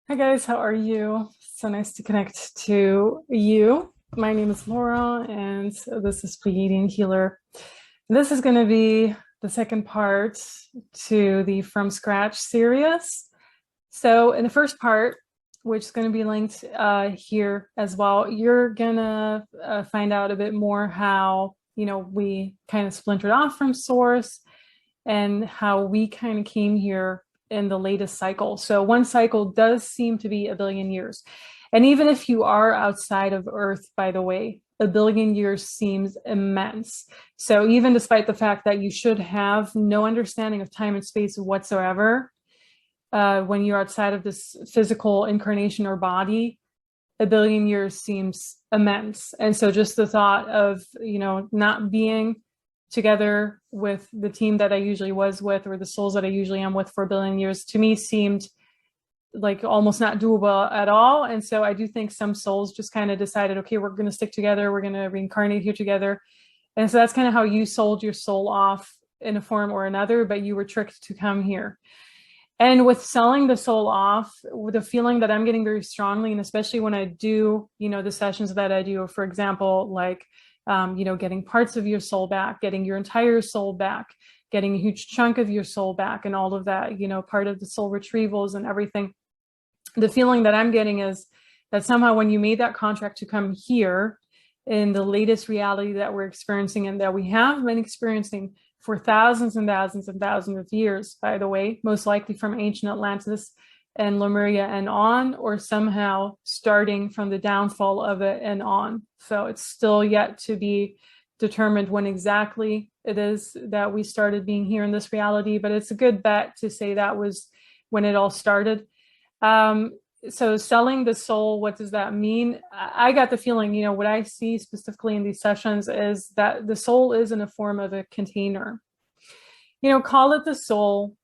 Hi guys, how are you? So nice to connect to you. My name is Laura, and this is Creating Healer. This is going to be the second part to the From Scratch series. So, in the first part, which is going to be linked here as well, you're going to find out a bit more how, we kind of splintered off from Source and how we kind of came here in the latest cycle. So one cycle does seem to be a billion years. And even if you are outside of Earth, by the way, a billion years seems immense. So even despite the fact that you should have no understanding of time and space whatsoever, when you're outside of this physical incarnation or body, a billion years seems immense. And so just the thought of, not being together with the team that I usually was with, or the souls that I usually am with for a billion years, to me seemed like almost not doable at all. And so I do think some souls just kind of decided, okay, we're going to stick together. We're going to reincarnate here together. And so that's kind of how you sold your soul off in a form or another, but you were tricked to come here. And with selling the soul off, with the feeling that I'm getting very strongly, and especially when I do, the sessions that I do, for example, like, getting parts of your soul back, getting your entire soul back, getting a huge chunk of your soul back, and all of that, part of the soul retrievals and everything. The feeling that I'm getting is that somehow when you made that contract to come here in the latest reality that we're experiencing and that we have been experiencing for thousands and thousands and thousands of years, by the way, most likely from ancient Atlantis and Lemuria and on, or somehow starting from the downfall of it and on. So it's still yet to be determined when exactly it is that we started being here in this reality, but it's a good bet to say that was when it all started. So selling the soul, what does that mean? I got the feeling, what I see specifically in these sessions is that the soul is in a form of a container. Call it the soul,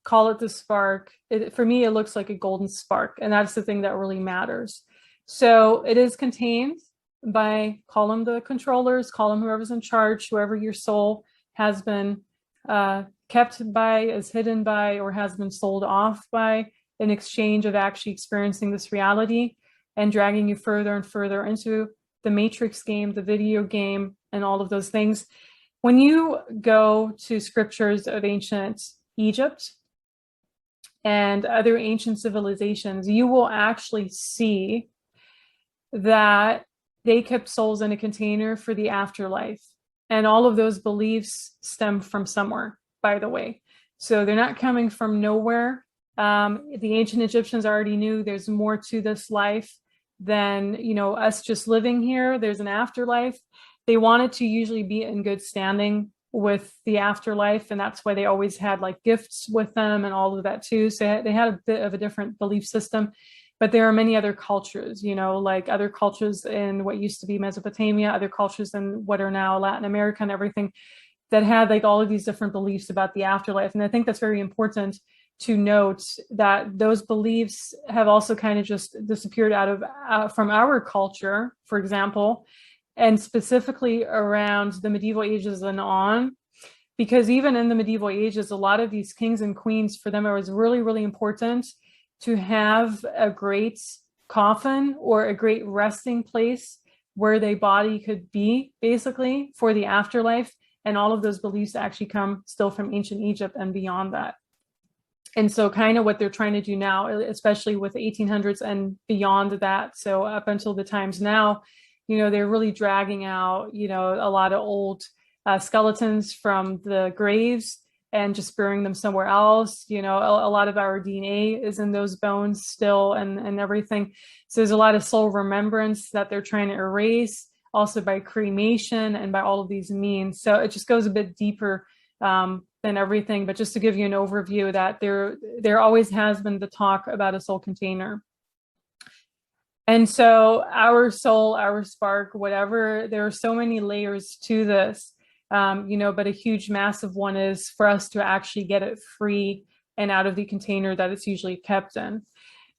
call it the spark. For me, it looks like a golden spark, and that's the thing that really matters. So it is contained by, call them the controllers, call them whoever's in charge, whoever your soul has been kept by, is hidden by, or has been sold off by, in exchange of actually experiencing this reality and dragging you further and further into the Matrix game, the video game, and all of those things. When you go to scriptures of ancient Egypt and other ancient civilizations, you will actually see that they kept souls in a container for the afterlife. And all of those beliefs stem from somewhere, by the way. So they're not coming from nowhere. The ancient Egyptians already knew there's more to this life than, us just living here. There's an afterlife. They wanted to usually be in good standing with the afterlife, and that's why they always had like gifts with them and all of that too. So they had a bit of a different belief system. But there are many other cultures, like other cultures in what used to be Mesopotamia, other cultures in what are now Latin America and everything, that had like all of these different beliefs about the afterlife. And I think that's very important to note, that those beliefs have also kind of just disappeared out of from our culture, for example, and specifically around the medieval ages and on, because even in the medieval ages, a lot of these kings and queens, for them, it was really, really important to have a great coffin or a great resting place where their body could be, basically, for the afterlife. And all of those beliefs actually come still from ancient Egypt and beyond that. And so kind of what they're trying to do now, especially with the 1800s and beyond that, so up until the times now, they're really dragging out, a lot of old skeletons from the graves and just burying them somewhere else. A lot of our DNA is in those bones still, and everything. So there's a lot of soul remembrance that they're trying to erase, also by cremation and by all of these means. So it just goes a bit deeper than everything. But just to give you an overview, that there always has been the talk about a soul container. And so our soul, our spark, whatever, there are so many layers to this, but a huge, massive one is for us to actually get it free and out of the container that it's usually kept in.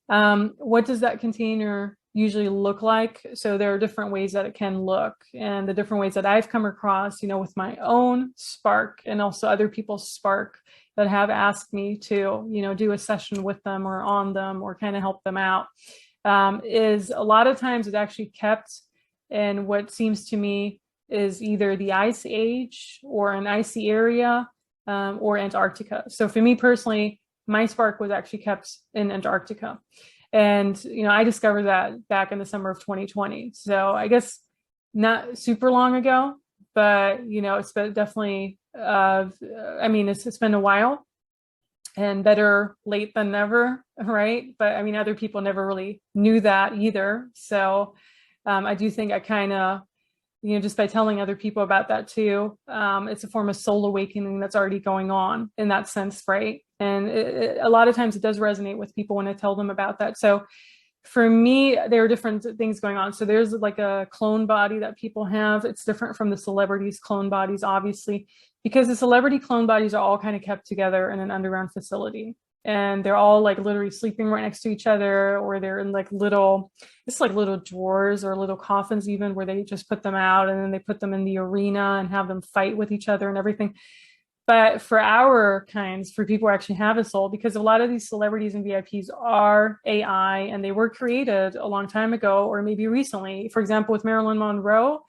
What does that container usually look like? So there are different ways that it can look, and the different ways that I've come across, with my own spark and also other people's spark that have asked me to, do a session with them or on them or kind of help them out, is a lot of times it's actually kept in what seems to me is either the ice age or an icy area, or Antarctica. So for me personally, my spark was actually kept in Antarctica. And, I discovered that back in the summer of 2020. So I guess not super long ago, but, it's been definitely, it's been a while, and better late than never, right? But I mean, other people never really knew that either. So I do think I kind of, just by telling other people about that too, it's a form of soul awakening that's already going on in that sense, right? And a lot of times it does resonate with people when I tell them about that. So for me, there are different things going on. So there's like a clone body that people have. It's different from the celebrities' clone bodies, obviously, because the celebrity clone bodies are all kind of kept together in an underground facility. And they're all like literally sleeping right next to each other, or they're in like little drawers or little coffins even, where they just put them out and then they put them in the arena and have them fight with each other and everything. But for our kinds, for people who actually have a soul, because a lot of these celebrities and VIPs are AI and they were created a long time ago, or maybe recently. For example, with Marilyn Monroe,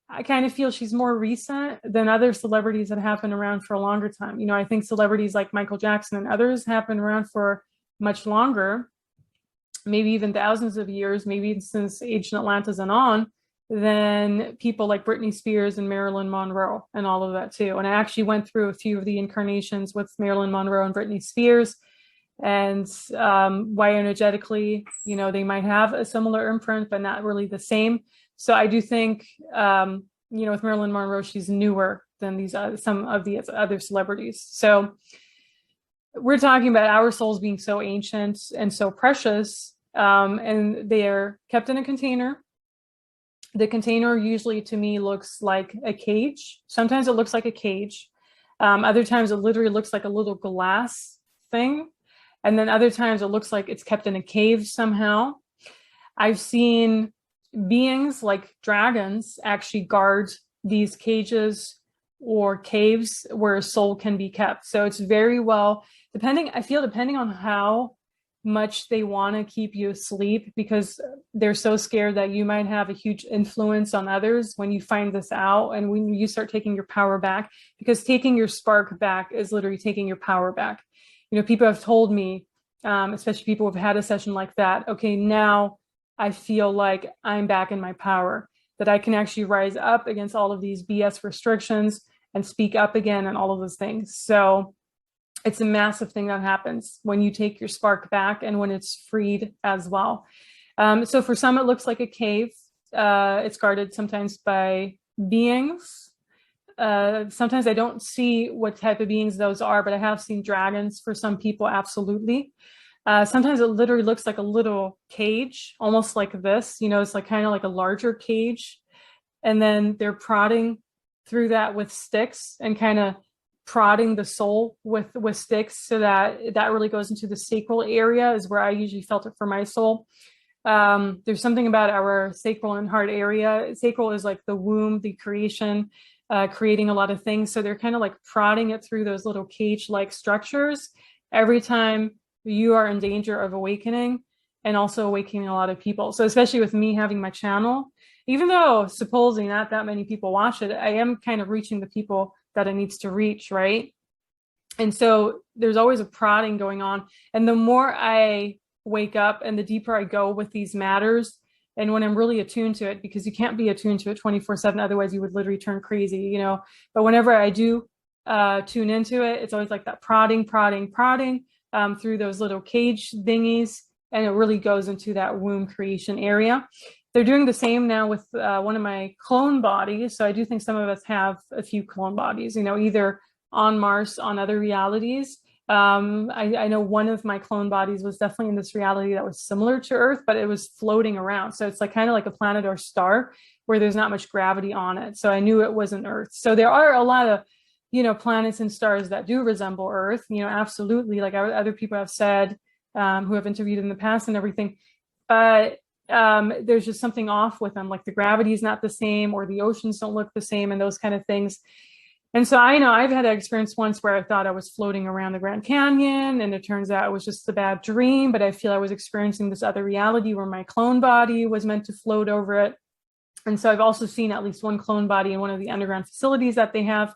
I kind of feel she's more recent than other celebrities that have been around for a longer time. I think celebrities like Michael Jackson and others have been around for much longer, maybe even thousands of years, maybe since ancient Atlantis and on, than people like Britney Spears and Marilyn Monroe and all of that too. And I actually went through a few of the incarnations with Marilyn Monroe and Britney Spears, and why energetically, they might have a similar imprint, but not really the same. So I do think, with Marilyn Monroe, she's newer than these some of the other celebrities. So we're talking about our souls being so ancient and so precious, and they are kept in a container. The container usually to me looks like a cage. Sometimes it looks like a cage. Other times it literally looks like a little glass thing. And then other times it looks like it's kept in a cave somehow. I've seen beings like dragons actually guard these cages or caves where a soul can be kept. So it's very well, depending on how much they want to keep you asleep, because they're so scared that you might have a huge influence on others when you find this out and when you start taking your power back, because taking your spark back is literally taking your power back. People have told me, especially people who've had a session like that, okay, now I feel like I'm back in my power, that I can actually rise up against all of these BS restrictions and speak up again and all of those things. So it's a massive thing that happens when you take your spark back and when it's freed as well. So for some, it looks like a cave. It's guarded sometimes by beings. Sometimes I don't see what type of beings those are, but I have seen dragons for some people, absolutely. Sometimes it literally looks like a little cage, almost like this, it's like kind of like a larger cage. And then they're prodding through that with sticks and kind of prodding the soul with sticks, so that really goes into the sacral area, is where I usually felt it for my soul. There's something about our sacral and heart area. Sacral is like the womb, the creation, creating a lot of things. So they're kind of like prodding it through those little cage-like structures every time you are in danger of awakening, and also awakening a lot of people. So especially with me having my channel, even though supposedly not that many people watch it, I am kind of reaching the people that it needs to reach, right? And so there's always a prodding going on. And the more I wake up and the deeper I go with these matters, and when I'm really attuned to it, because you can't be attuned to it 24/7, otherwise you would literally turn crazy, But whenever I do tune into it, it's always like that prodding through those little cage thingies, and it really goes into that womb creation area. They're doing the same now with one of my clone bodies. So I do think some of us have a few clone bodies, either on Mars, on other realities. I know one of my clone bodies was definitely in this reality that was similar to Earth, but it was floating around. So it's like kind of like a planet or star where there's not much gravity on it. So I knew it wasn't Earth. So there are a lot of, planets and stars that do resemble Earth, absolutely. Like other people have said, who have interviewed in the past and everything. But there's just something off with them, like the gravity is not the same, or the oceans don't look the same, and those kind of things. And so I know I've had an experience once where I thought I was floating around the Grand Canyon, and it turns out it was just a bad dream, but I feel I was experiencing this other reality where my clone body was meant to float over it. And so I've also seen at least one clone body in one of the underground facilities that they have.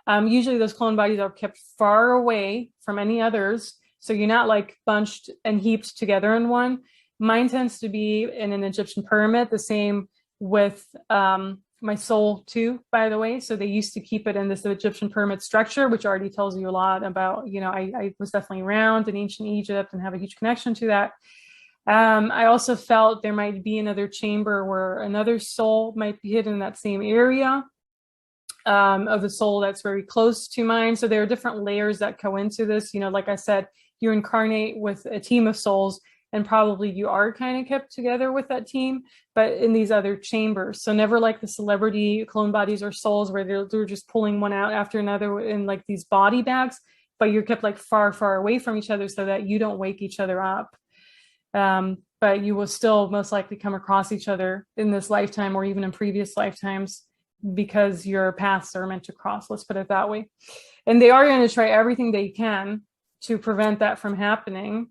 Usually those clone bodies are kept far away from any others. So you're not like bunched and heaped together in one. Mine tends to be in an Egyptian pyramid, the same with my soul too, by the way. So they used to keep it in this Egyptian pyramid structure, which already tells you a lot about, I was definitely around in ancient Egypt and have a huge connection to that. I also felt there might be another chamber where another soul might be hidden in that same area of the soul that's very close to mine. So there are different layers that go into this. Like I said, you incarnate with a team of souls, and probably you are kind of kept together with that team, but in these other chambers. So never like the celebrity clone bodies or souls where they're just pulling one out after another in like these body bags, but you're kept like far, far away from each other so that you don't wake each other up. But you will still most likely come across each other in this lifetime or even in previous lifetimes because your paths are meant to cross, let's put it that way. And they are going to try everything they can to prevent that from happening.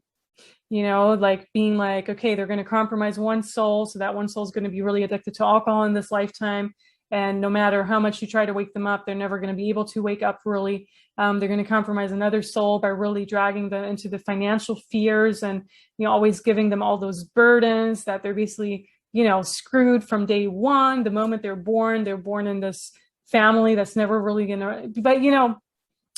Like being like, okay, they're going to compromise one soul. So that one soul is going to be really addicted to alcohol in this lifetime. And no matter how much you try to wake them up, they're never going to be able to wake up really. They're going to compromise another soul by really dragging them into the financial fears and, always giving them all those burdens that they're basically, screwed from day one. The moment they're born in this family that's never really going to, but,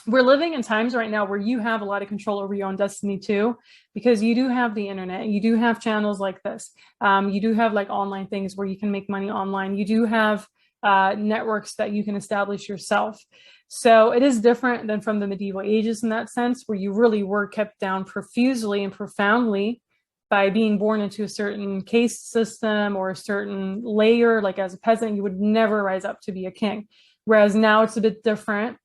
we're living in times right now where you have a lot of control over your own destiny too, because you do have the internet, you do have channels like this. You do have like online things where you can make money online. You do have networks that you can establish yourself. So it is different than from the medieval ages in that sense, where you really were kept down profusely and profoundly by being born into a certain caste system or a certain layer. Like as a peasant, you would never rise up to be a king. Whereas now it's a bit different,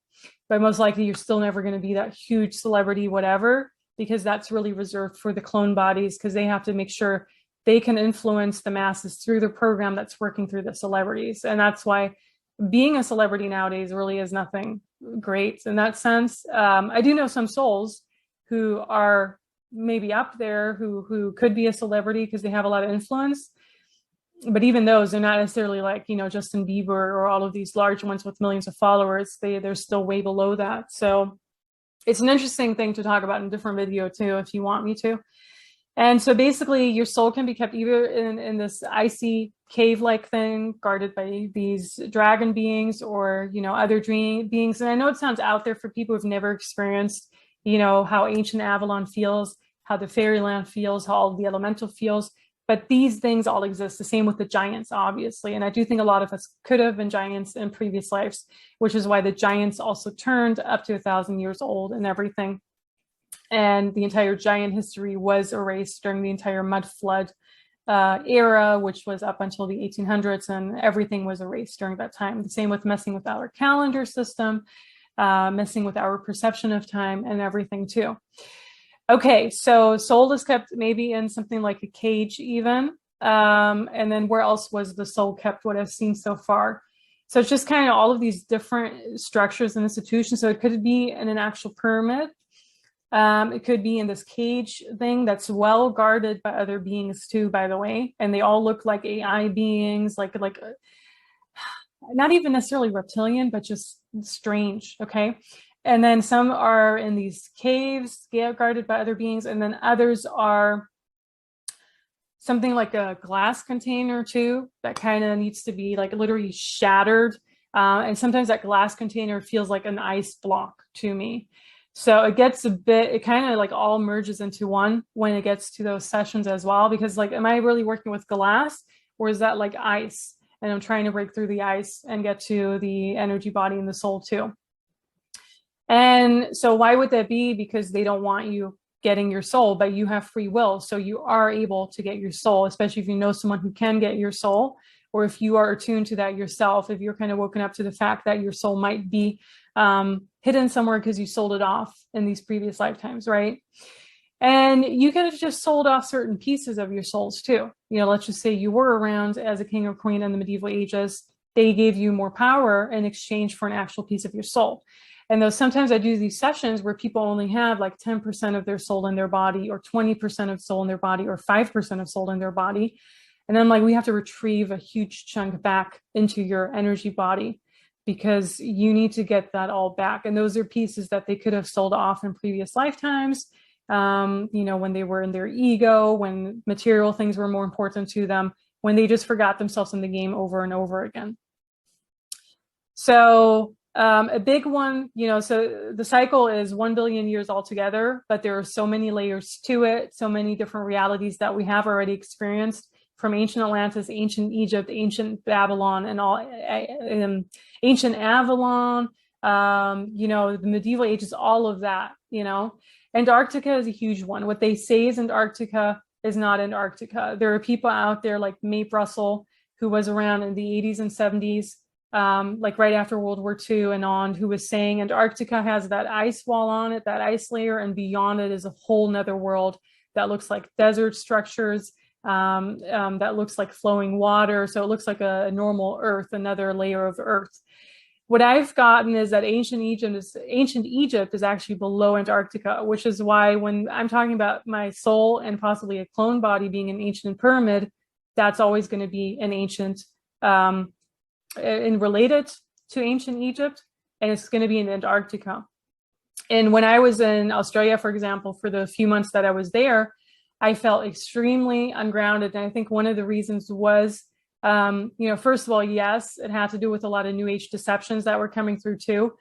but most likely you're still never going to be that huge celebrity, whatever, because that's really reserved for the clone bodies, because they have to make sure they can influence the masses through the program that's working through the celebrities. And that's why being a celebrity nowadays really is nothing great in that sense. I do know some souls who are maybe up there who could be a celebrity because they have a lot of influence. But even those are not necessarily like, Justin Bieber or all of these large ones with millions of followers. They're still way below that. So it's an interesting thing to talk about in a different video too, if you want me to. And so basically your soul can be kept either in this icy cave-like thing guarded by these dragon beings or, other dream beings. And I know it sounds out there for people who've never experienced, how ancient Avalon feels, how the fairyland feels, how all the elemental feels. But these things all exist, the same with the giants, obviously. And I do think a lot of us could have been giants in previous lives, which is why the giants also turned up to 1,000 years old and everything. And the entire giant history was erased during the entire mud flood era, which was up until the 1800s, and everything was erased during that time. The same with messing with our calendar system, messing with our perception of time and everything too. Okay, so soul is kept maybe in something like a cage even. And then where else was the soul kept, what I've seen so far? So it's just kind of all of these different structures and institutions. So it could be in an actual pyramid. It could be in this cage thing that's well guarded by other beings too, by the way. And they all look like AI beings, like not even necessarily reptilian, but just strange, okay? And then some are in these caves guarded by other beings, and then others are something like a glass container too, that kind of needs to be like literally shattered. And sometimes that glass container feels like an ice block to me. So it gets it kind of like all merges into one when it gets to those sessions as well, because like, am I really working with glass or is that like ice? And I'm trying to break through the ice and get to the energy body and the soul too. And so why would that be? Because they don't want you getting your soul, but you have free will. So you are able to get your soul, especially if you know someone who can get your soul, or if you are attuned to that yourself, if you're kind of woken up to the fact that your soul might be hidden somewhere because you sold it off in these previous lifetimes, right? And you could have just sold off certain pieces of your souls too. Let's just say you were around as a king or queen in the medieval ages, they gave you more power in exchange for an actual piece of your soul. And though sometimes I do these sessions where people only have like 10% of their soul in their body, or 20% of soul in their body, or 5% of soul in their body. And then like we have to retrieve a huge chunk back into your energy body, because you need to get that all back. And those are pieces that they could have sold off in previous lifetimes, when they were in their ego, when material things were more important to them, when they just forgot themselves in the game over and over again. So a big one, so the cycle is 1 billion years altogether, but there are so many layers to it, so many different realities that we have already experienced, from ancient Atlantis, ancient Egypt, ancient Babylon, and all ancient Avalon, the medieval ages, all of that, Antarctica is a huge one. What they say is Antarctica is not Antarctica. There are people out there like Mape Russell, who was around in the 80s and 70s, like right after World War II and on, who was saying Antarctica has that ice wall on it, that ice layer, and beyond it is a whole nother world that looks like desert structures, that looks like flowing water. So it looks like a normal Earth, another layer of Earth. What I've gotten is that ancient Egypt is actually below Antarctica, which is why when I'm talking about my soul and possibly a clone body being an ancient pyramid, that's always going to be an ancient, and related to ancient Egypt, and it's going to be in Antarctica. And when I was in Australia, for example, for the few months that I was there, I felt extremely ungrounded. And I think one of the reasons was, first of all, yes, it had to do with a lot of New Age deceptions that were coming through too.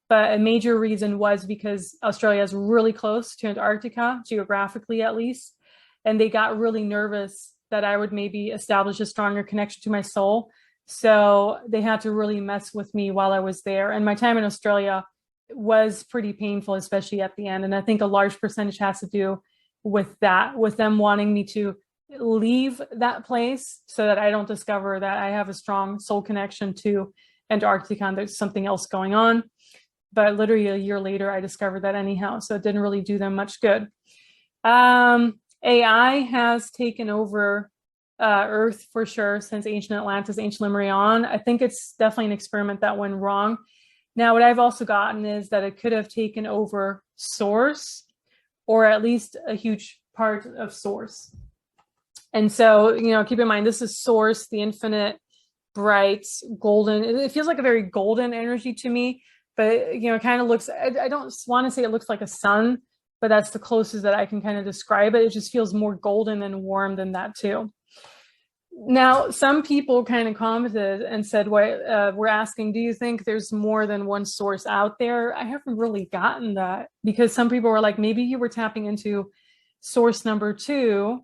But a major reason was because Australia is really close to Antarctica, geographically at least. And they got really nervous that I would maybe establish a stronger connection to my soul. So they had to really mess with me while I was there. And my time in Australia was pretty painful, especially at the end. And I think a large percentage has to do with that, with them wanting me to leave that place so that I don't discover that I have a strong soul connection to Antarctica and there's something else going on. But literally a year later, I discovered that anyhow. So it didn't really do them much good. AI has taken over Earth for sure since ancient Atlantis, ancient Lemuria on. I think it's definitely an experiment that went wrong. Now, what I've also gotten is that it could have taken over Source, or at least a huge part of Source. And so, keep in mind, this is Source, the infinite, bright, golden. It feels like a very golden energy to me, but, it kind of looks, I don't want to say it looks like a sun, but that's the closest that I can kind of describe it. It just feels more golden and warm than that too. Now, some people kind of commented and said, we're asking, do you think there's more than one source out there? I haven't really gotten that, because some people were like, maybe you were tapping into source number 2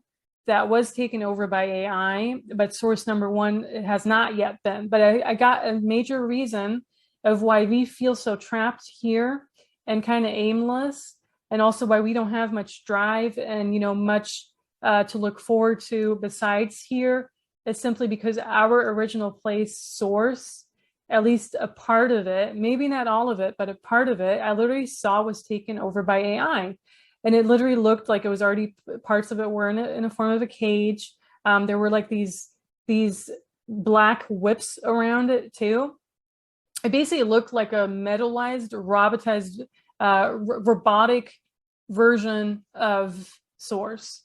that was taken over by AI, but source number 1 it has not yet been. But I got a major reason of why we feel so trapped here and kind of aimless, and also why we don't have much drive and, much to look forward to besides here. It's simply because our original place, Source, at least a part of it, maybe not all of it, but a part of it, I literally saw was taken over by AI. And it literally looked like it was already, parts of it were in a form of a cage. There were like these black whips around it too. It basically looked like a metallized, robotized, robotic version of Source.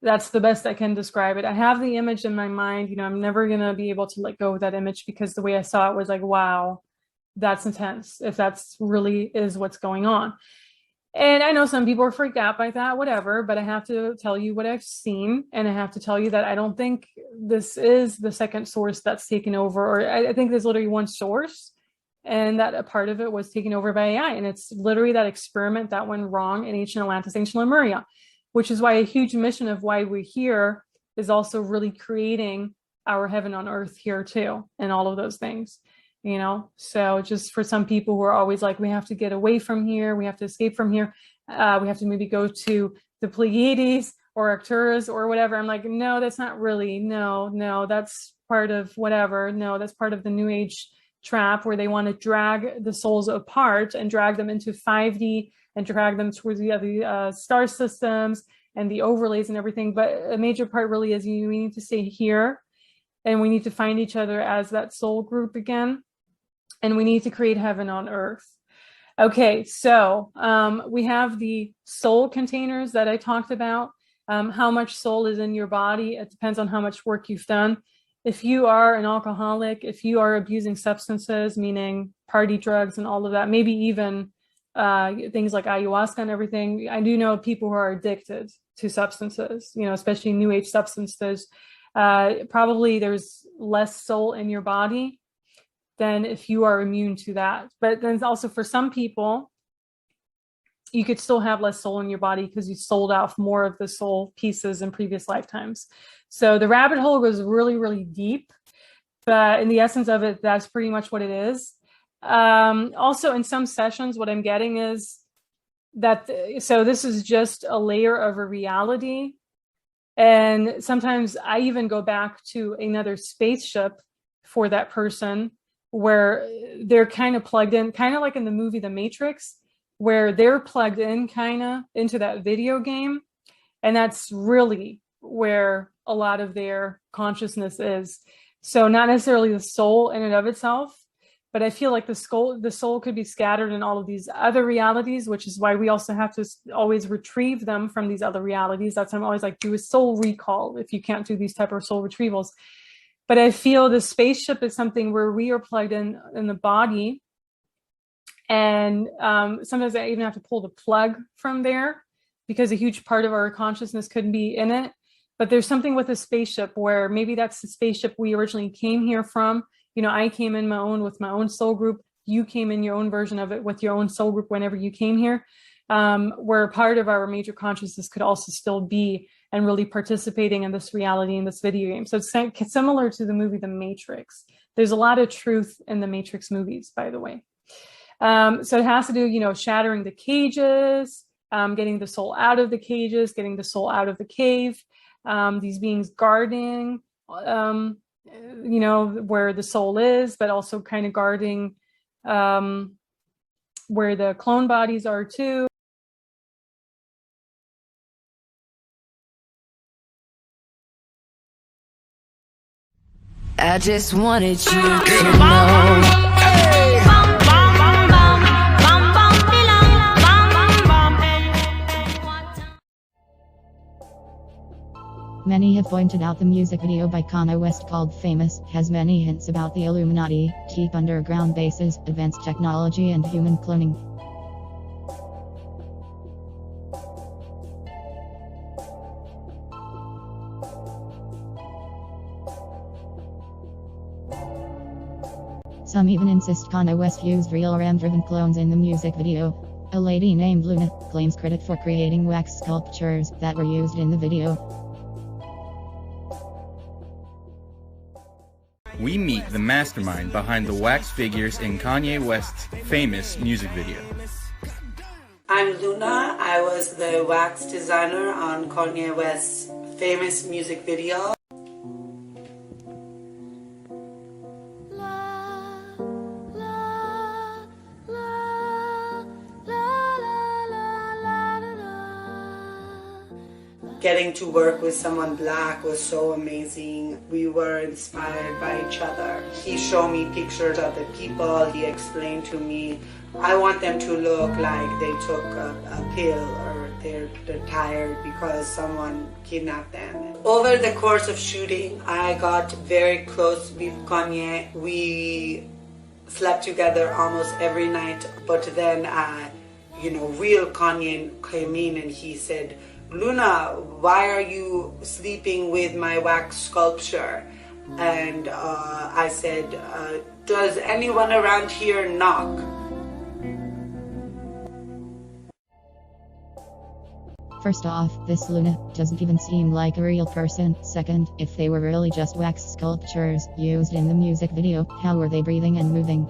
That's the best I can describe it. I have the image in my mind. I'm never going to be able to let go of that image, because the way I saw it was like, wow, that's intense, if that's really is what's going on. And I know some people are freaked out by that, whatever, but I have to tell you what I've seen. And I have to tell you that I don't think this is the second source that's taken over, or I think there's literally one source, and that a part of it was taken over by AI. And it's literally that experiment that went wrong in ancient Atlantis, ancient Lemuria, which is why a huge mission of why we're here is also really creating our heaven on earth here too, and all of those things, So just for some people who are always like, we have to get away from here, we have to escape from here, we have to maybe go to the Pleiades or Arcturus or whatever. I'm like, no, that's not really, no, that's part of whatever. No, that's part of the New Age trap where they want to drag the souls apart and drag them into 5D and drag them towards the star systems and the overlays and everything. But a major part really is you need to stay here and we need to find each other as that soul group again, and we need to create heaven on earth. Okay, so we have the soul containers that I talked about. How much soul is in your body? It depends on how much work you've done. If you are an alcoholic, if you are abusing substances, meaning party drugs and all of that, maybe even things like ayahuasca and everything. I do know people who are addicted to substances, especially new age substances. Probably there's less soul in your body than if you are immune to that. But then also for some people, you could still have less soul in your body because you sold off more of the soul pieces in previous lifetimes. So the rabbit hole goes really, really deep. But in the essence of it, that's pretty much what it is. Also, in some sessions, what I'm getting is that, so this is just a layer of a reality. And sometimes I even go back to another spaceship for that person where they're kind of plugged in, kind of like in the movie The Matrix, where they're plugged in kind of into that video game. And that's really where a lot of their consciousness is. So not necessarily the soul in and of itself, but I feel like the soul could be scattered in all of these other realities, which is why we also have to always retrieve them from these other realities. That's why I'm always like, do a soul recall if you can't do these type of soul retrievals. But I feel the spaceship is something where we are plugged in the body. And sometimes I even have to pull the plug from there because a huge part of our consciousness could be in it. But there's something with a spaceship where maybe that's the spaceship we originally came here from. I came in with my own soul group. You came in your own version of it with your own soul group whenever you came here, where part of our major consciousness could also still be and really participating in this reality in this video game. So it's similar to the movie The Matrix. There's a lot of truth in the Matrix movies, by the way. So it has to do, shattering the cages, getting the soul out of the cages, getting the soul out of the cave, these beings guarding, where the soul is, but also kind of guarding where the clone bodies are too. I just wanted you to know. Many have pointed out the music video by Kanye West called Famous has many hints about the Illuminati, deep underground bases, advanced technology and human cloning. Some even insist Kanye West used real RAM-driven clones in the music video. A lady named Luna claims credit for creating wax sculptures that were used in the video. We meet the mastermind behind the wax figures in Kanye West's famous music video. I'm Luna. I was the wax designer on Kanye West's famous music video. Getting to work with someone black was so amazing. We were inspired by each other. He showed me pictures of the people. He explained to me, I want them to look like they took a pill or they're tired because someone kidnapped them. Over the course of shooting, I got very close with Kanye. We slept together almost every night, but then, real Kanye came in and he said, Luna, why are you sleeping with my wax sculpture? And I said, does anyone around here knock? First off, this Luna doesn't even seem like a real person. Second, if they were really just wax sculptures used in the music video, how were they breathing and moving?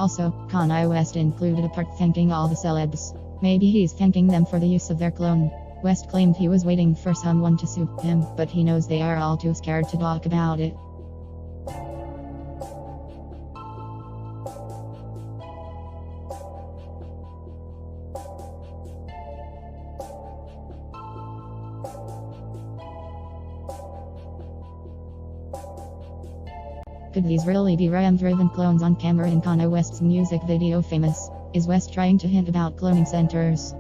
Also, Kanye West included a part thanking all the celebs. Maybe he's thanking them for the use of their clone. West claimed he was waiting for someone to sue him, but he knows they are all too scared to talk about it. Could these really be RAM-driven clones on camera in Kanye West's music video Famous? Is West trying to hint about cloning centers?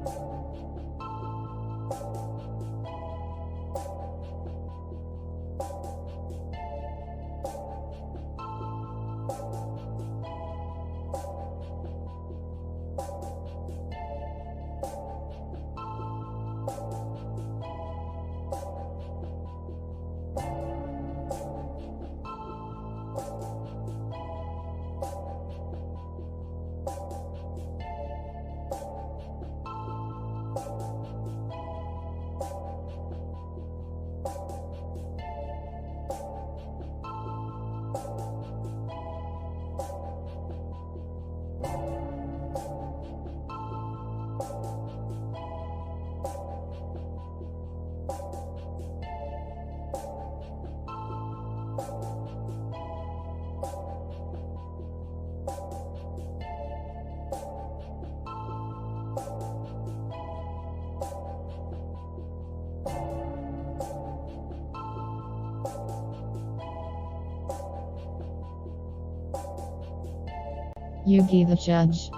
You be the judge.